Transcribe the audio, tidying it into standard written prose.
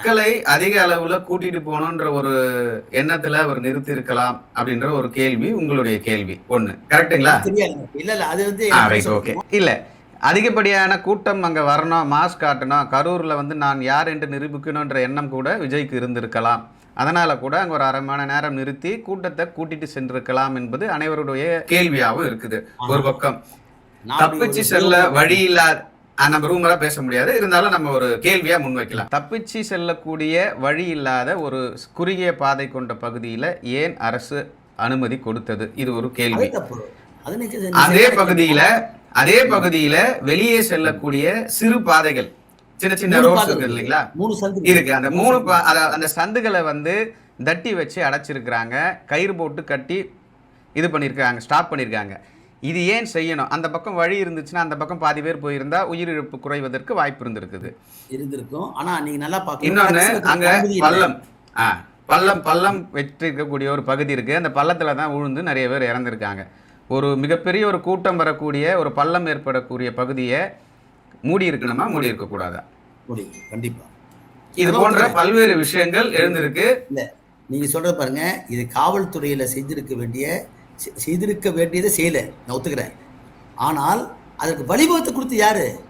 மக்களை அதிக அளவுல கூட்டிட்டு போகணுன்ற ஒரு எண்ணத்துல அவர் நிறுத்தி இருக்கலாம் அப்படின்ற ஒரு கேள்வி உங்களுடைய கேள்வி ஒண்ணு. கரெக்ட்டுங்களா? அது தெரியாது. இல்ல, இல்ல. அது வந்து எனக்கு எப்படி ரைட், ஓகே. சொல்லணுமோ இல்ல. அதிகப்படியான கூட்டம் அங்க வரணும், மாஸ் காட்டணும், கரூர்ல வந்து நான் யார் என்று நிரூபிக்கணுன்ற எண்ணம் கூட விஜய்க்கு இருந்திருக்கலாம். அதனால கூட அங்க ஒரு 1/2 மணி நேரம் நிறுத்தி கூட்டத்தை கூட்டிட்டு சென்றிருக்கலாம் என்பது அனைவருடைய கேள்வியாவும் இருக்குது. ஆனா, ஒரு பக்கம். நான் அப்படி தப்பிச்சு ஒரு செல்ல ரூமரா வழி பேச இல்லாத நம்ம ரூமரா பேச முடியாது. இருந்தாலும் நம்ம ஒரு கேள்வியா முன்வைக்கலாம். தப்பிச்சு செல்லக்கூடிய வழி இல்லாத ஒரு குறுகிய பாதை கொண்ட பகுதியில ஏன் அரசு அனுமதி கொடுத்தது? இது ஒரு அது கேள்வி. தப்பு. அது நீ அதே சரியான கேள்வி. பகுதியில ஆனா, அதே பகுதியில வெளியே செல்லக்கூடிய சிறு பாதைகள், சின்ன சின்ன 3 ரோட்ஸ் பாதை இருக்கு இருக்கு. இல்லைங்களா? 3 சந்து இருக்கு. இருக்கு. அந்த 3 3 சந்து இருக்கு. அந்த சந்துகளை வந்து தட்டி வச்சு அடைச்சிருக்கிறாங்க. கயிறு போட்டு கட்டி இது பண்ணியிருக்காங்க, ஸ்டாப் பண்ணியிருக்காங்க. இது ஏன் செய்யணும்? அந்த பக்கம் வழி இருந்துச்சுன்னா அந்த பக்கம் பாதி பேர் போயிருந்தா உயிரிழப்பு குறைவதற்கு வாய்ப்பு இருந்திருக்குது. இருந்திருக்கும். ஆனா நீங்க நல்லா பார்க்கணும். இன்னொன்னு அரசாங்கத்துக்கு அங்க அனுமதி இல்ல. பள்ளம் பள்ளம் வெற்றிருக்கக்கூடிய ஒரு பகுதி இருக்கு. அந்த பள்ளத்துல தான் விழுந்து நிறைய பேர் இறந்திருக்காங்க. ஒரு மிகப்பெரிய ஒரு கூட்டம் வரக்கூடிய ஒரு பள்ளம் ஏற்படக்கூடிய பகுதியை மூடி இருக்கணுமா, மூடி இருக்க கூடாதா? முடியும். கண்டிப்பா. இது அதெல்லாம் போன்ற ஒத்துக்கிறேன். பல்வேறு விஷயங்கள் எழுந்திருக்கு. இல்ல. நீங்க சொல்றது பாருங்க, இது காவல்துறையில செய்திருக்க வேண்டியதை செய்யல. நான் ஒத்துக்கிறேன். ஆனால் அதற்கு வழிவகுத்து கொடுத்து யாரு?